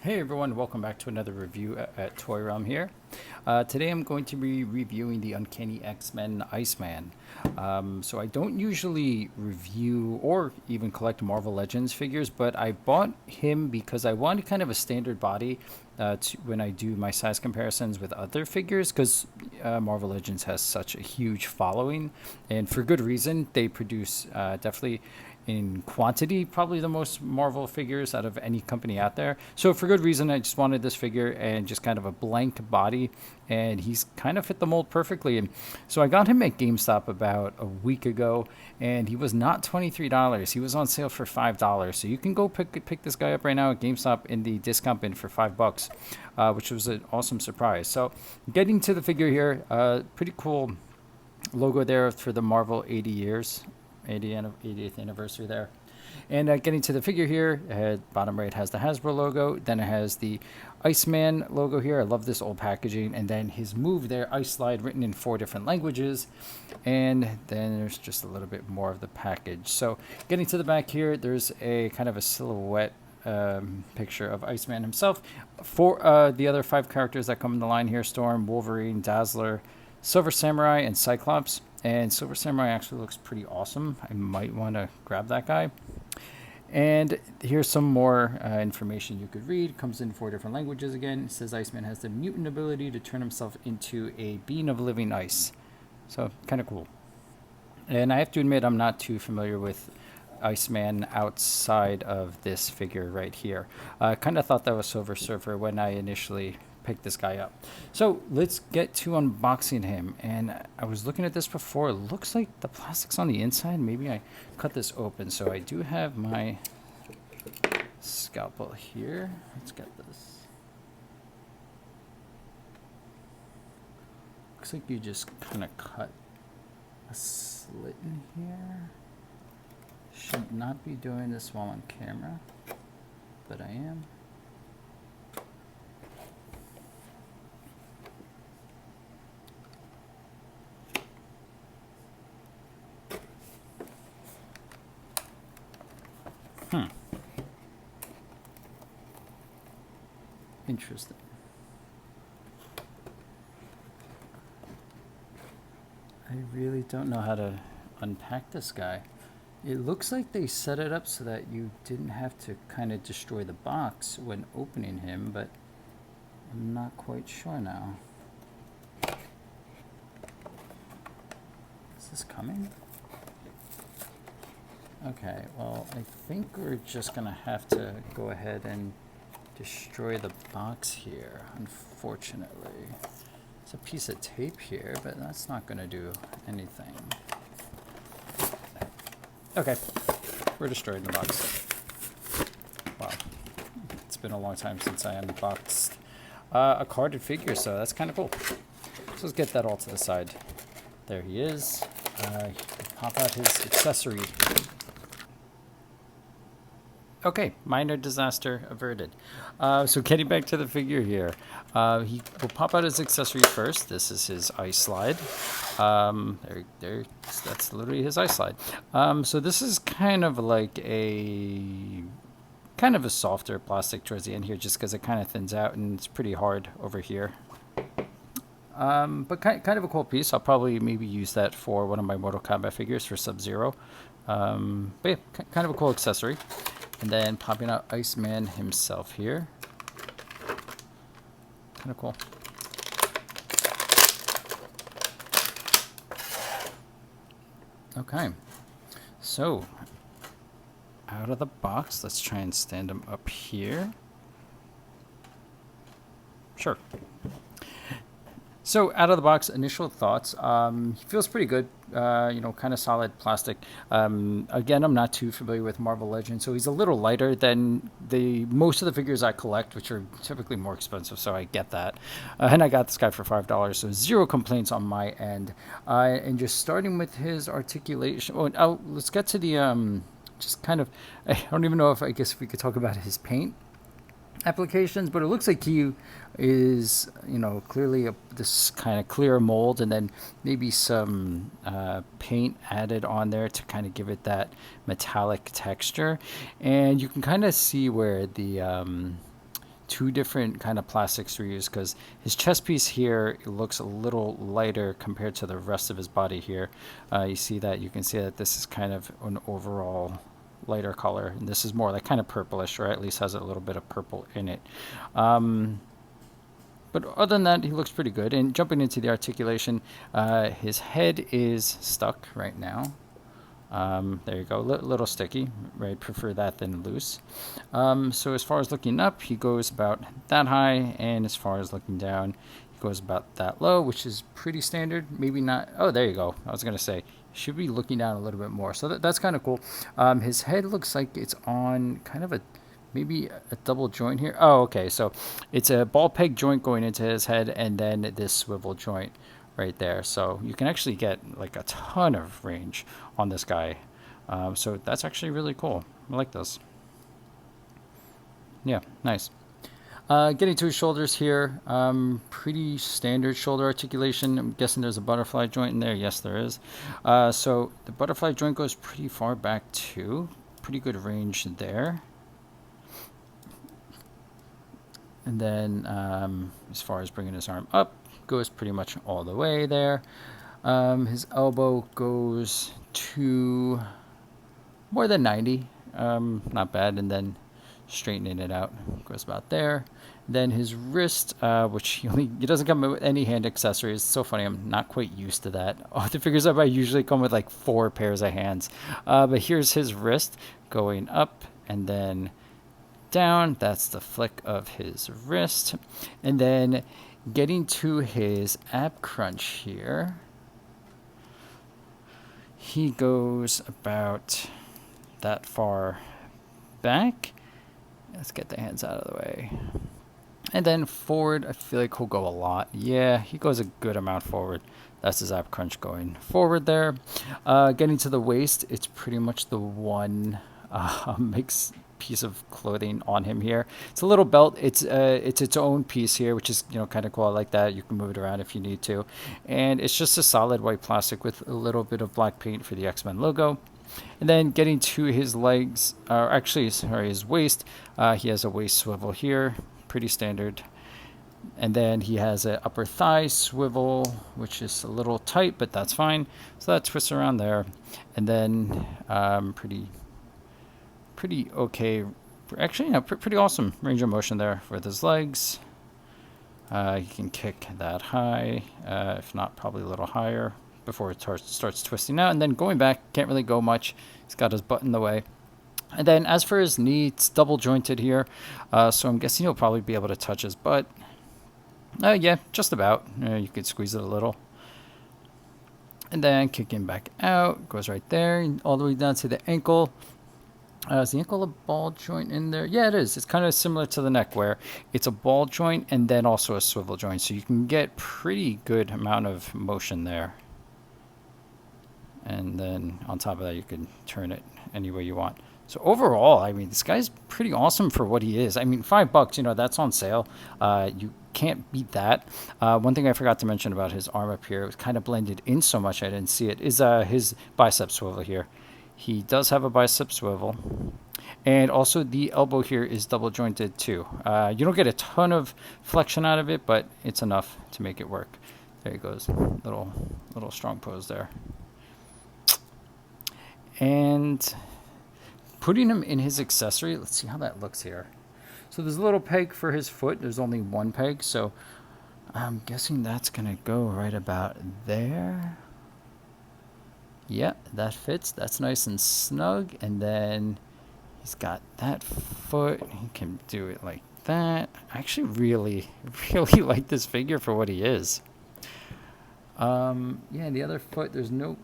Hey everyone, welcome back to another review at Toy Realm here. Today I'm going to be reviewing the Uncanny X-Men Iceman. So I don't usually review or even collect Marvel Legends figures, but I bought him because I wanted kind of a standard body when I do my size comparisons with other figures, because Marvel Legends has such a huge following, and for good reason. They produce definitely in quantity, probably the most Marvel figures out of any company out there. So for good reason, I just wanted this figure and just kind of a blank body, and he's kind of fit the mold perfectly. And so I got him at GameStop about a week ago, and he was not $23. He was on sale for $5. So you can go pick this guy up right now at GameStop in the discount bin for $5, which was an awesome surprise. So getting to the figure here, pretty cool logo there for the Marvel 80 years. 80th anniversary there. And getting to the figure here, bottom right has the Hasbro logo. Then it has the Iceman logo here. I love this old packaging. And then his move there, Ice Slide, written in 4 different languages. And then there's just a little bit more of the package. So getting to the back here, there's a kind of a silhouette picture of Iceman himself. For the other 5 characters that come in the line here, Storm, Wolverine, Dazzler, Silver Samurai, and Cyclops. And Silver Samurai actually looks pretty awesome. I might want to grab that guy. And here's some more information you could read. Comes in 4 different languages again. It says Iceman has the mutant ability to turn himself into a being of living ice. So kind of cool. And I have to admit, I'm not too familiar with Iceman outside of this figure right here. I kind of thought that was Silver Surfer when I initially pick this guy up. So let's get to unboxing him. And I was looking at this before. It looks like the plastic's on the inside. Maybe I cut this open. So I do have my scalpel here. Let's get this. Looks like you just kind of cut a slit in here. Should not be doing this while on camera, but I am. Interesting. I really don't know how to unpack this guy. It looks like they set it up so that you didn't have to kind of destroy the box when opening him, but I'm not quite sure now. Is this coming? Okay, well, I think we're just gonna have to go ahead and destroy the box here, unfortunately. It's a piece of tape here, but that's not gonna do anything. Okay, we're destroying the box. Wow, it's been a long time since I unboxed a carded figure, so that's kind of cool. So let's get that all to the side. There he is. Pop out his accessory. Okay, minor disaster averted. So getting back to the figure here, he will pop out his accessory first. This is his ice slide. That's literally his ice slide. So this is kind of like a softer plastic towards the end here, just because it kind of thins out and it's pretty hard over here. But kind of a cool piece. I'll probably maybe use that for one of my Mortal Kombat figures for Sub-Zero. But yeah, kind of a cool accessory. And then popping out Iceman himself here. Kind of cool. Okay. So, out of the box, let's try and stand him up here. Sure. So out of the box, initial thoughts. He feels pretty good. Kind of solid plastic. Again, I'm not too familiar with Marvel Legends, so he's a little lighter than most of the figures I collect, which are typically more expensive. So I get that. And I got this guy for $5, so 0 complaints on my end. And just starting with his articulation. Let's get to the just kind of. I don't even know if I guess we could talk about his paint applications, but it looks like he is, clearly this kind of clear mold, and then maybe some paint added on there to kind of give it that metallic texture. And you can kind of see where the two different kind of plastics were used because his chest piece here looks a little lighter compared to the rest of his body here. You see that, you can see that this is kind of an overall lighter color, and this is more like kind of purplish, or at least has a little bit of purple in it. But other than that, he looks pretty good. And jumping into the articulation, his head is stuck right now. There you go, little sticky, right? Prefer that than loose. So as far as looking up, he goes about that high, and as far as looking down, he goes about that low, which is pretty standard. Maybe not. Oh, there you go. I was gonna say should be looking down a little bit more. So that's kind of cool. His head looks like it's on kind of a maybe a double joint here. Oh, okay. So it's a ball peg joint going into his head, and then this swivel joint right there. So you can actually get like a ton of range on this guy. So that's actually really cool. I like this. Yeah, nice. Getting to his shoulders here, pretty standard shoulder articulation. I'm guessing there's a butterfly joint in there. Yes, there is. So the butterfly joint goes pretty far back too. Pretty good range there. And then as far as bringing his arm up, goes pretty much all the way there. His elbow goes to more than 90. Not bad. And then straightening it out goes about there. Then his wrist, which he doesn't come with any hand accessories. It's so funny, I'm not quite used to that. Oh, the figures up I usually come with like 4 pairs of hands. But here's his wrist going up and then down. That's the flick of his wrist. And then getting to his ab crunch here, he goes about that far back. Let's get the hands out of the way. And then forward, I feel like he'll go a lot. Yeah, he goes a good amount forward. That's his ab crunch going forward there. Getting to the waist, it's pretty much the one mix piece of clothing on him here. It's a little belt. It's its own piece here, which is kind of cool. I like that. You can move it around if you need to. And it's just a solid white plastic with a little bit of black paint for the X-Men logo. And then getting to his legs, or actually, sorry, his waist, he has a waist swivel here, pretty standard. And then he has an upper thigh swivel, which is a little tight, but that's fine. So that twists around there. And then pretty okay, actually, pretty awesome range of motion there with his legs. You can kick that high, if not probably a little higher, before it starts twisting out. And then going back, can't really go much. He's got his butt in the way. And then as for his knee, it's double jointed here. So I'm guessing he'll probably be able to touch his butt. Yeah, just about. You could squeeze it a little. And then kicking back out, goes right there, all the way down to the ankle. Is the ankle a ball joint in there? Yeah, it is. It's kind of similar to the neck where it's a ball joint and then also a swivel joint. So you can get pretty good amount of motion there. And then on top of that, you can turn it any way you want. So overall, I mean, this guy's pretty awesome for what he is. I mean, $5, that's on sale. You can't beat that. One thing I forgot to mention about his arm up here, it was kind of blended in so much I didn't see it, is his bicep swivel here. He does have a bicep swivel. And also the elbow here is double jointed too. You don't get a ton of flexion out of it, but it's enough to make it work. There he goes. Little strong pose there. And putting him in his accessory, let's see how that looks here. So there's a little peg for his foot. There's only one peg, so I'm guessing that's gonna go right about there. Yeah, that fits. That's nice and snug. And then he's got that foot. He can do it like that. I actually really like this figure for what he is. Yeah, the other foot, there's no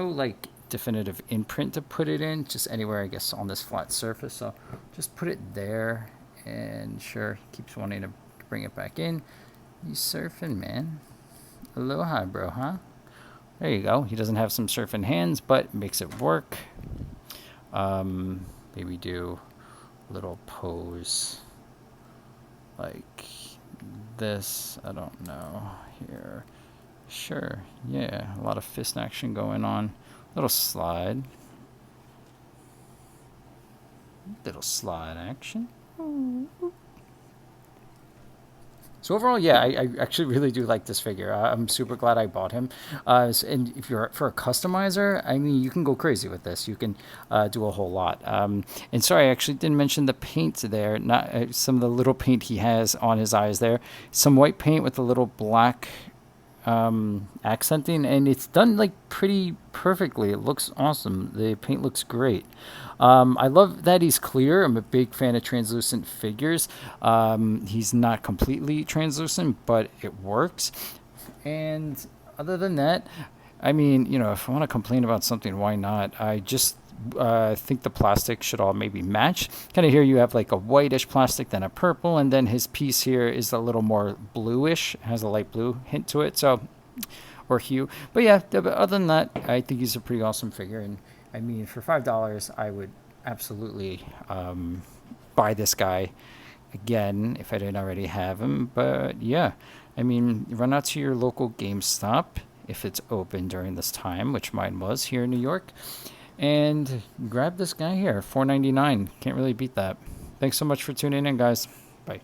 like definitive imprint to put it in, just anywhere I guess on this flat surface. So just put it there, and sure, he keeps wanting to bring it back in. He's surfing, man. Aloha, bro, huh? There you go. He doesn't have some surfing hands, but makes it work. Maybe do a little pose like this. I don't know here. Sure, yeah, a lot of fist action going on. Little slide action. So overall, yeah, I actually really do like this figure. I'm super glad I bought him. And if you're for a customizer, I mean, you can go crazy with this. You can do a whole lot. And sorry, I actually didn't mention the paint there. Not some of the little paint he has on his eyes there. Some white paint with a little black accenting, and it's done like pretty perfectly. It looks awesome. The paint looks great. I love that he's clear. I'm a big fan of translucent figures. He's not completely translucent, but it works. And other than that, I mean, if I want to complain about something, why not? I just think the plastic should all maybe match. Kind of here you have like a whitish plastic, then a purple, and then his piece here is a little more bluish, has a light blue hint to it. So, or hue. But yeah, other than that, I think he's a pretty awesome figure. And I mean, for $5, I would absolutely buy this guy again if I didn't already have him. But yeah, I mean, run out to your local GameStop if it's open during this time, which mine was here in New York, and grab this guy here, $4.99. Can't really beat that. Thanks so much for tuning in, guys. Bye.